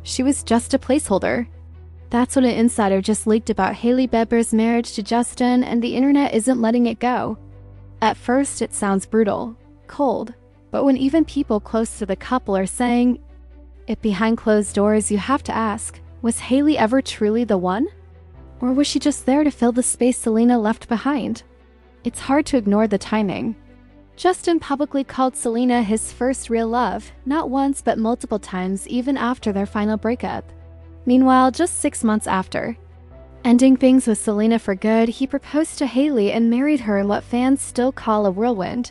She was just a placeholder. That's what an insider just leaked about Hailey Bieber's marriage to Justin, and the internet isn't letting it go. At first, it sounds brutal, cold, but when even people close to the couple are saying it behind closed doors, you have to ask, was Hailey ever truly the one? Or was she just there to fill the space Selena left behind? It's hard to ignore the timing. Justin publicly called Selena his first real love, not once but multiple times, even after their final breakup. Meanwhile, just 6 months after ending things with Selena for good, he proposed to Hailey and married her in what fans still call a whirlwind.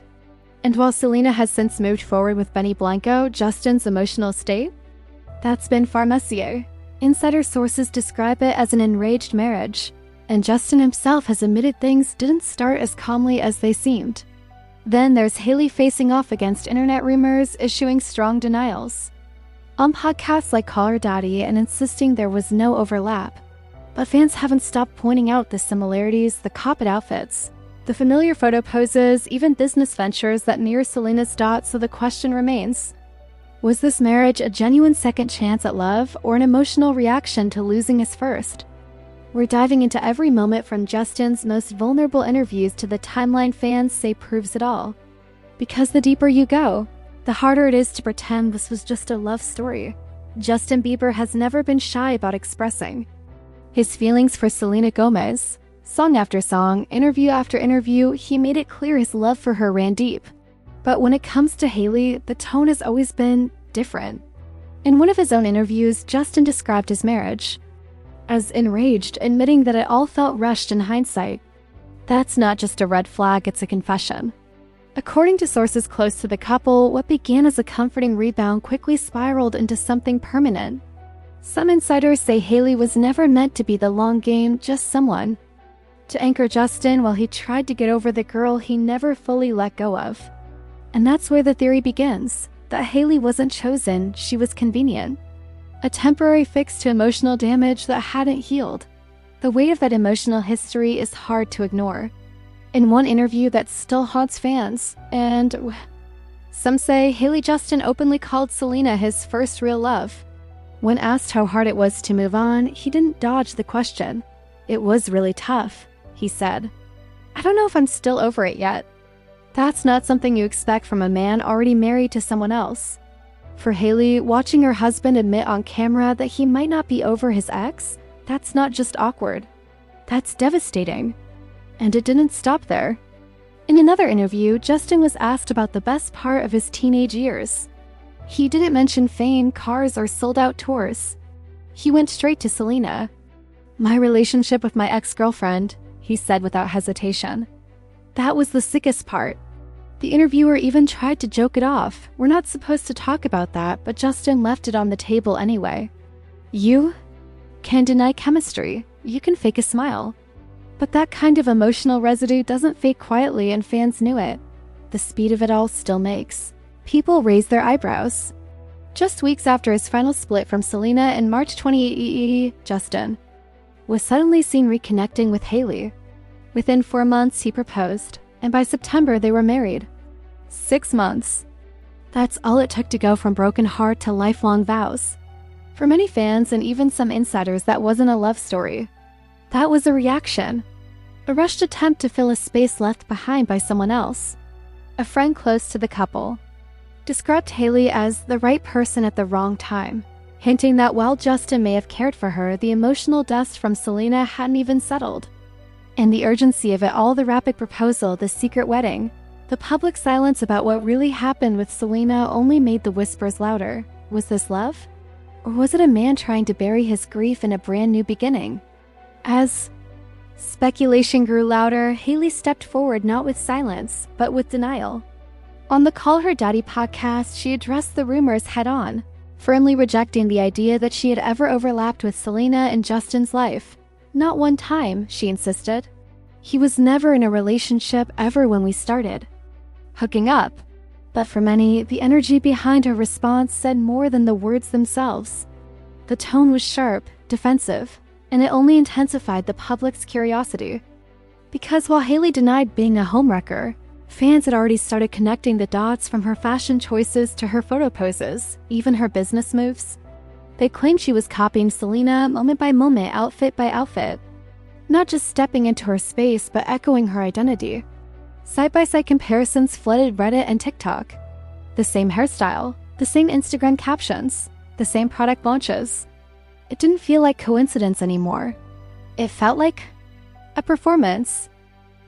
And while Selena has since moved forward with Benny Blanco, Justin's emotional state? That's been far messier. Insider sources describe it as an enraged marriage, and Justin himself has admitted things didn't start as calmly as they seemed. Then there's Hailey facing off against internet rumors, issuing strong denials on podcasts like Call Her Daddy and insisting there was no overlap. But fans haven't stopped pointing out the similarities, the cop-it outfits, the familiar photo poses, even business ventures that mirror Selena's dots, so the question remains, was this marriage a genuine second chance at love or an emotional reaction to losing his first? We're diving into every moment from Justin's most vulnerable interviews to the timeline fans say proves it all. Because the deeper you go, the harder it is to pretend this was just a love story. Justin Bieber has never been shy about expressing his feelings for Selena Gomez. Song after song, interview after interview, he made it clear his love for her ran deep. But when it comes to Hailey, the tone has always been different. In one of his own interviews, Justin described his marriage as enraged, admitting that it all felt rushed in hindsight. That's not just a red flag, it's a confession. According to sources close to the couple, what began as a comforting rebound quickly spiraled into something permanent. Some insiders say Hailey was never meant to be the long game, just someone to anchor Justin while he tried to get over the girl he never fully let go of. And that's where the theory begins, that Hailey wasn't chosen, she was convenient. A temporary fix to emotional damage that hadn't healed. The weight of that emotional history is hard to ignore. In one interview that still haunts fans, and some say Hailey Justin openly called Selena his first real love. When asked how hard it was to move on, he didn't dodge the question. It was really tough, he said. I don't know if I'm still over it yet. That's not something you expect from a man already married to someone else. For Hailey, watching her husband admit on camera that he might not be over his ex, that's not just awkward. That's devastating. And it didn't stop there. In another interview, Justin was asked about the best part of his teenage years. He didn't mention fame, cars, or sold-out tours. He went straight to Selena. My relationship with my ex-girlfriend, he said without hesitation. That was the sickest part. The interviewer even tried to joke it off. We're not supposed to talk about that, but Justin left it on the table anyway. You can deny chemistry. You can fake a smile. But that kind of emotional residue doesn't fade quietly, and fans knew it. The speed of it all still makes people raise their eyebrows. Just weeks after his final split from Selena in March 2018, Justin was suddenly seen reconnecting with Hailey. Within 4 months, he proposed, and by September, they were married. 6 months. That's all it took to go from broken heart to lifelong vows. For many fans and even some insiders, that wasn't a love story. That was a reaction. A rushed attempt to fill a space left behind by someone else. A friend close to the couple described Hailey as the right person at the wrong time, hinting that while Justin may have cared for her, the emotional dust from Selena hadn't even settled. And the urgency of it all, the rapid proposal, the secret wedding, the public silence about what really happened with Selena only made the whispers louder. Was this love? Or was it a man trying to bury his grief in a brand new beginning? As speculation grew louder, Hailey stepped forward not with silence, but with denial. On the Call Her Daddy podcast, she addressed the rumors head-on, firmly rejecting the idea that she had ever overlapped with Selena in Justin's life. Not one time, she insisted. He was never in a relationship ever when we started hooking up. But for many, the energy behind her response said more than the words themselves. The tone was sharp, defensive, and it only intensified the public's curiosity. Because while Hailey denied being a homewrecker, fans had already started connecting the dots from her fashion choices to her photo poses, even her business moves. They claimed she was copying Selena moment by moment, outfit by outfit. Not just stepping into her space, but echoing her identity. Side-by-side comparisons flooded Reddit and TikTok. The same hairstyle, the same Instagram captions, the same product launches. It didn't feel like coincidence anymore. It felt like a performance.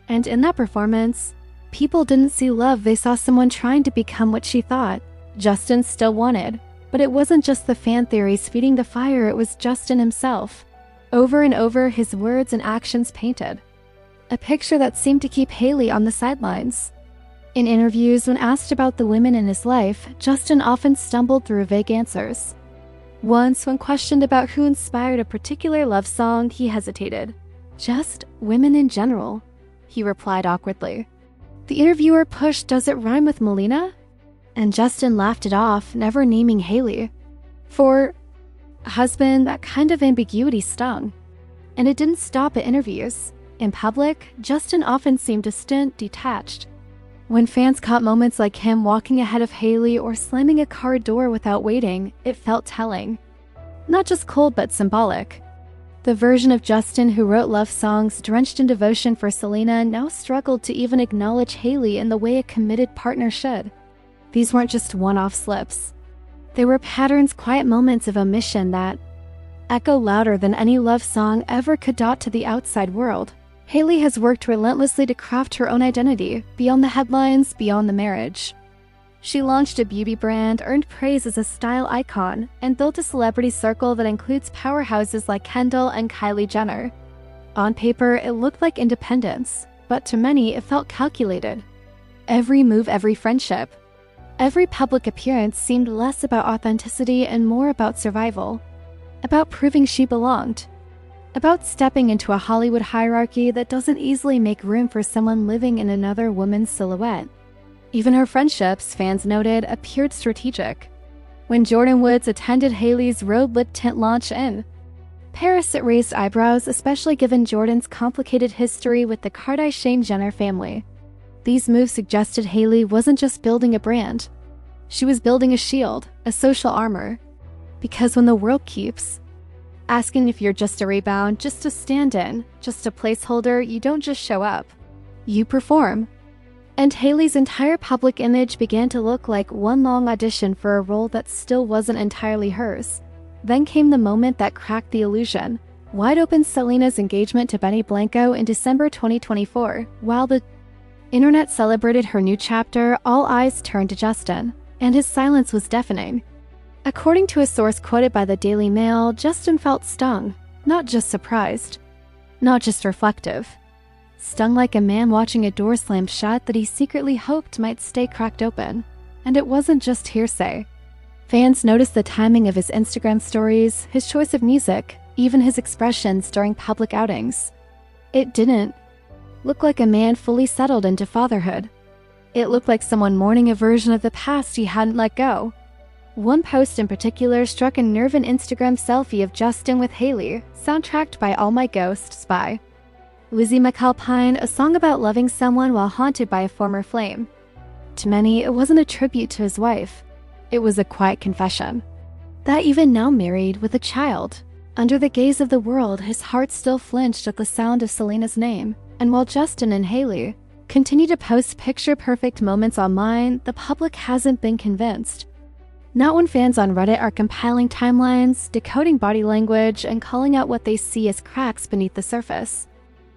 And in that performance, people didn't see love, they saw someone trying to become what she thought Justin still wanted. But it wasn't just the fan theories feeding the fire, it was Justin himself. Over and over, his words and actions painted a picture that seemed to keep Hailey on the sidelines. In interviews, when asked about the women in his life, Justin often stumbled through vague answers. Once, when questioned about who inspired a particular love song, he hesitated. "Just women in general," he replied awkwardly. The interviewer pushed, "Does it rhyme with Melina?" And Justin laughed it off, never naming Hailey. For a husband, that kind of ambiguity stung. And it didn't stop at interviews. In public, Justin often seemed distant, detached. When fans caught moments like him walking ahead of Hailey or slamming a car door without waiting, it felt telling. Not just cold, but symbolic. The version of Justin who wrote love songs drenched in devotion for Selena now struggled to even acknowledge Hailey in the way a committed partner should. These weren't just one-off slips. They were patterns, quiet moments of omission that echo louder than any love song ever could dot to the outside world. Hailey has worked relentlessly to craft her own identity, beyond the headlines, beyond the marriage. She launched a beauty brand, earned praise as a style icon, and built a celebrity circle that includes powerhouses like Kendall and Kylie Jenner. On paper, it looked like independence, but to many, it felt calculated. Every move, every friendship, every public appearance seemed less about authenticity and more about survival, about proving she belonged, about stepping into a Hollywood hierarchy that doesn't easily make room for someone living in another woman's silhouette. Even her friendships, fans noted, appeared strategic. When Jordyn Woods attended Hailey's Rhode lip tint launch in Paris, it raised eyebrows, especially given Jordyn's complicated history with the Kardashian-Jenner family. These moves suggested Hailey wasn't just building a brand. She was building a shield, a social armor. Because when the world keeps asking if you're just a rebound, just a stand-in, just a placeholder, you don't just show up. You perform. And Hailey's entire public image began to look like one long audition for a role that still wasn't entirely hers. Then came the moment that cracked the illusion. Wide open Selena's engagement to Benny Blanco in December 2024. While the internet celebrated her new chapter, all eyes turned to Justin, and his silence was deafening. According to a source quoted by the Daily Mail, Justin felt stung, not just surprised, not just reflective. Stung like a man watching a door slam shut that he secretly hoped might stay cracked open. And it wasn't just hearsay. Fans noticed the timing of his Instagram stories, his choice of music, even his expressions during public outings. It didn't look like a man fully settled into fatherhood. It looked like someone mourning a version of the past he hadn't let go. One post in particular struck a nerve: an Instagram selfie of Justin with Hailey, soundtracked by All My Ghosts by Lizzie McAlpine, a song about loving someone while haunted by a former flame. To many, it wasn't a tribute to his wife. It was a quiet confession that even now married with a child, under the gaze of the world, his heart still flinched at the sound of Selena's name. And while Justin and Hailey continue to post picture-perfect moments online, the public hasn't been convinced. Not when fans on Reddit are compiling timelines, decoding body language, and calling out what they see as cracks beneath the surface.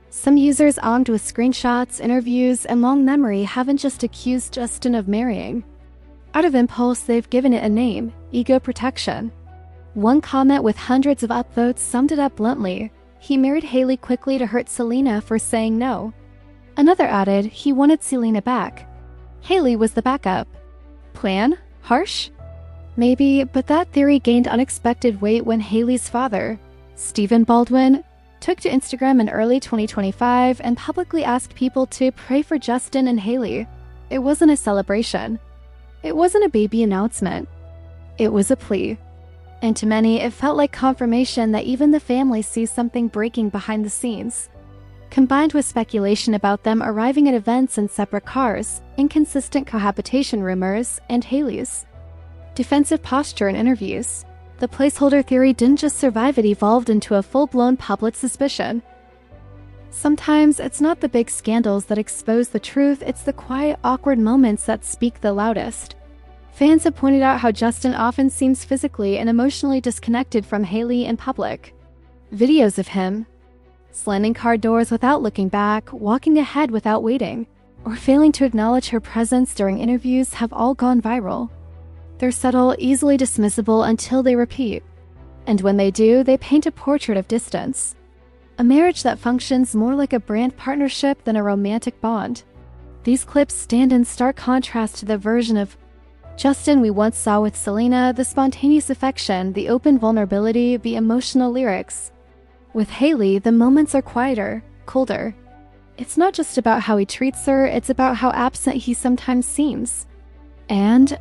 Some users armed with screenshots, interviews, and long memory haven't just accused Justin of marrying. Out of impulse, they've given it a name: ego protection. One comment with hundreds of upvotes summed it up bluntly: he married Hailey quickly to hurt Selena for saying no. Another added he wanted Selena back. Hailey was the backup. Plan? Harsh? Maybe, but that theory gained unexpected weight when Hailey's father, Stephen Baldwin, took to Instagram in early 2025 and publicly asked people to pray for Justin and Hailey. It wasn't a celebration. It wasn't a baby announcement. It was a plea. And to many, it felt like confirmation that even the family sees something breaking behind the scenes. Combined with speculation about them arriving at events in separate cars, inconsistent cohabitation rumors, and Hailey's defensive posture in interviews, The placeholder theory didn't just survive, it evolved into a full-blown public suspicion. Sometimes it's not the big scandals that expose the truth, it's the quiet, awkward moments that speak the loudest. Fans have pointed out how Justin often seems physically and emotionally disconnected from Hailey in public. Videos of him slamming car doors without looking back, walking ahead without waiting, or failing to acknowledge her presence during interviews have all gone viral. They're subtle, easily dismissible until they repeat. And when they do, they paint a portrait of distance. A marriage that functions more like a brand partnership than a romantic bond. These clips stand in stark contrast to the version of Justin we once saw with Selena, the spontaneous affection, the open vulnerability, the emotional lyrics. With Hailey, the moments are quieter, colder. It's not just about how he treats her, it's about how absent he sometimes seems. And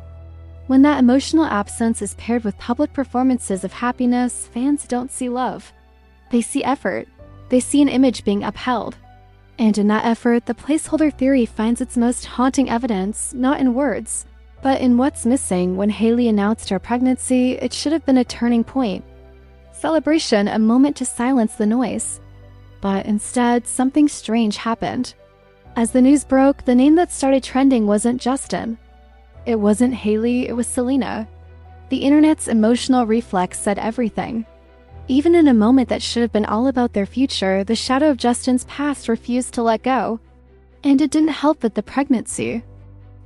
when that emotional absence is paired with public performances of happiness, fans don't see love. They see effort. They see an image being upheld. And in that effort, the placeholder theory finds its most haunting evidence, not in words, but in what's missing. When Hailey announced her pregnancy, it should have been a turning point. Celebration, a moment to silence the noise. But instead, something strange happened. As the news broke, the name that started trending wasn't Justin. It wasn't Hailey, it was Selena. The internet's emotional reflex said everything. Even in a moment that should have been all about their future, the shadow of Justin's past refused to let go. And it didn't help that the pregnancy.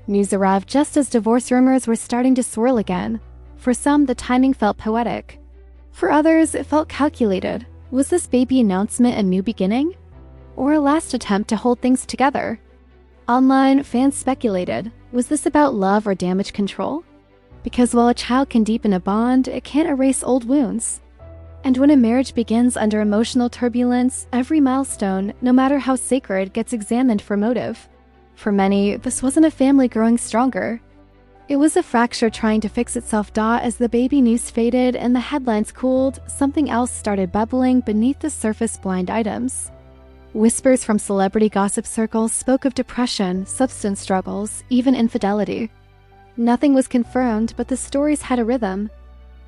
News arrived just as divorce rumors were starting to swirl again. For some, the timing felt poetic. For others, it felt calculated. Was this baby announcement a new beginning? Or a last attempt to hold things together? Online, fans speculated. Was this about love or damage control? Because while a child can deepen a bond, it can't erase old wounds. And when a marriage begins under emotional turbulence, every milestone, no matter how sacred, gets examined for motive. For many, this wasn't a family growing stronger. It was a fracture trying to fix itself. As the baby news faded and the headlines cooled, something else started bubbling beneath the surface. Blind items. Whispers from celebrity gossip circles spoke of depression, substance struggles, even infidelity. Nothing was confirmed, but the stories had a rhythm.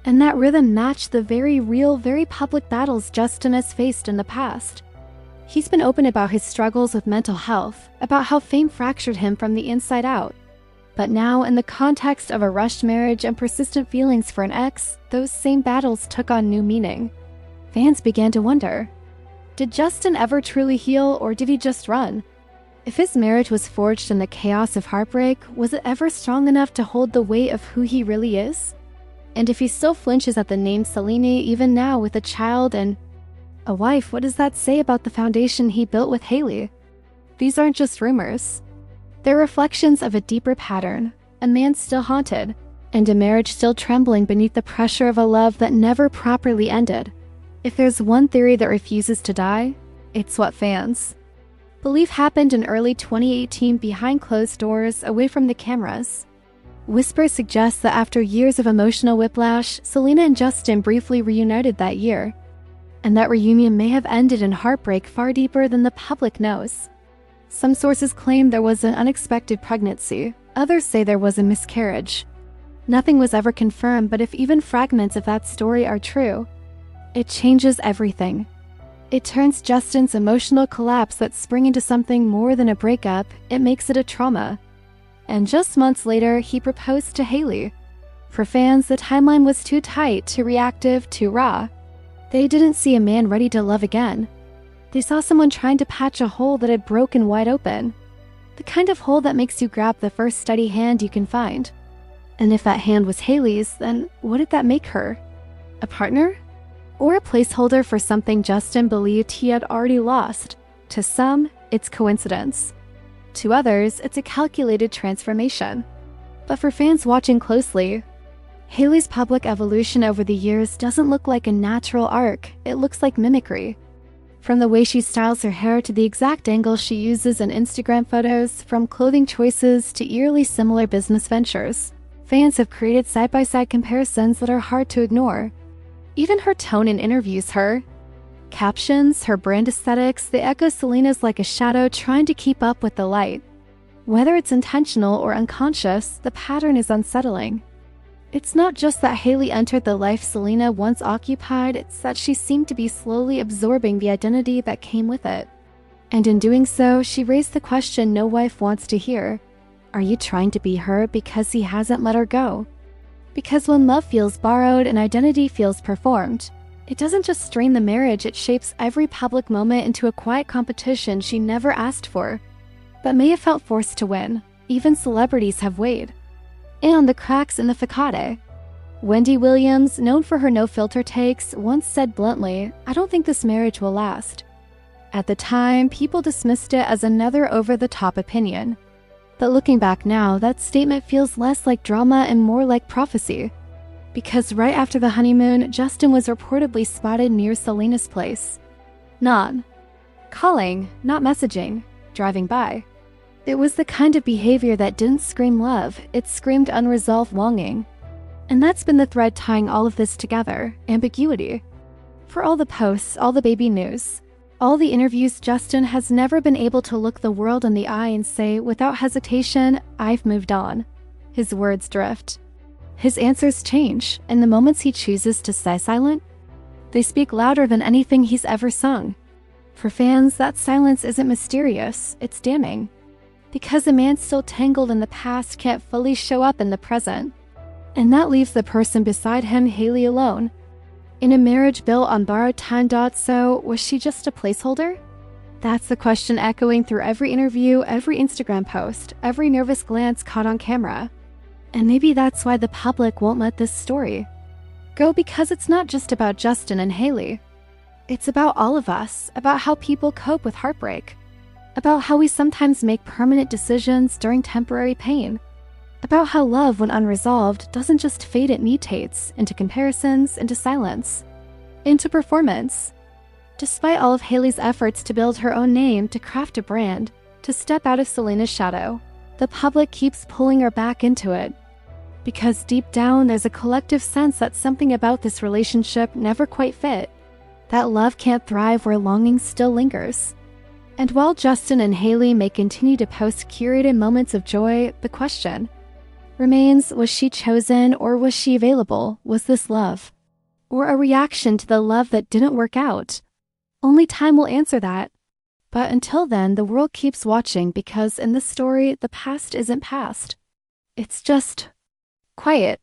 And that rhythm matched the very real, very public battles Justin has faced in the past. He's been open about his struggles with mental health, about how fame fractured him from the inside out. But now, in the context of a rushed marriage and persistent feelings for an ex, those same battles took on new meaning. Fans began to wonder, did Justin ever truly heal, or did he just run? If his marriage was forged in the chaos of heartbreak, was it ever strong enough to hold the weight of who he really is? And if he still flinches at the name Selena even now with a child and a wife, what does that say about the foundation he built with Hailey? These aren't just rumors. They're reflections of a deeper pattern, a man still haunted, and a marriage still trembling beneath the pressure of a love that never properly ended. If there's one theory that refuses to die, it's what fans believe happened in early 2018 behind closed doors, away from the cameras. Whispers suggest that after years of emotional whiplash, Selena and Justin briefly reunited that year. And that reunion may have ended in heartbreak far deeper than the public knows. Some sources claim there was an unexpected pregnancy. Others say there was a miscarriage. Nothing was ever confirmed, but if even fragments of that story are true, it changes everything. It turns Justin's emotional collapse that spring into something more than a breakup. It makes it a trauma. And just months later, he proposed to Hailey. For fans, the timeline was too tight, too reactive, too raw. They didn't see a man ready to love again. They saw someone trying to patch a hole that had broken wide open. The kind of hole that makes you grab the first steady hand you can find. And if that hand was Hailey's, then what did that make her? A partner? Or a placeholder for something Justin believed he had already lost? To some, it's coincidence. To others, it's a calculated transformation. But for fans watching closely, Hailey's public evolution over the years doesn't look like a natural arc, it looks like mimicry. From the way she styles her hair to the exact angle she uses in Instagram photos, from clothing choices to eerily similar business ventures, fans have created side-by-side comparisons that are hard to ignore. Even her tone in interviews, her captions, her brand aesthetics, they echo Selena's like a shadow trying to keep up with the light. Whether it's intentional or unconscious, the pattern is unsettling. It's not just that Hailey entered the life Selena once occupied, it's that she seemed to be slowly absorbing the identity that came with it. And in doing so, she raised the question no wife wants to hear. Are you trying to be her because he hasn't let her go? Because when love feels borrowed and identity feels performed, it doesn't just strain the marriage, it shapes every public moment into a quiet competition she never asked for, but may have felt forced to win. Even celebrities have weighed. And the cracks in the facade. Wendy Williams, known for her no-filter takes, once said bluntly, "I don't think this marriage will last." At the time, people dismissed it as another over-the-top opinion. But looking back now, that statement feels less like drama and more like prophecy. Because right after the honeymoon, Justin was reportedly spotted near Selena's place. Not calling, not messaging, driving by. It was the kind of behavior that didn't scream love, it screamed unresolved longing. And that's been the thread tying all of this together, ambiguity. For all the posts, all the baby news, all the interviews, Justin has never been able to look the world in the eye and say, without hesitation, "I've moved on." His words drift. His answers change, and the moments he chooses to stay silent, they speak louder than anything he's ever sung. For fans, that silence isn't mysterious, it's damning. Because a man still tangled in the past can't fully show up in the present. And that leaves the person beside him, Hailey, alone. In a marriage built on borrowed time. So, was she just a placeholder? That's the question echoing through every interview, every Instagram post, every nervous glance caught on camera. And maybe that's why the public won't let this story go, because it's not just about Justin and Hailey. It's about all of us, about how people cope with heartbreak, about how we sometimes make permanent decisions during temporary pain, about how love, when unresolved, doesn't just fade, it mutates into comparisons, into silence, into performance. Despite all of Hailey's efforts to build her own name, to craft a brand, to step out of Selena's shadow, the public keeps pulling her back into it. Because deep down, there's a collective sense that something about this relationship never quite fit, that love can't thrive where longing still lingers. And while Justin and Hailey may continue to post curated moments of joy, the question remains, was she chosen or was she available? Was this love? Or a reaction to the love that didn't work out? Only time will answer that. But until then, the world keeps watching, because in this story, the past isn't past. It's just quiet.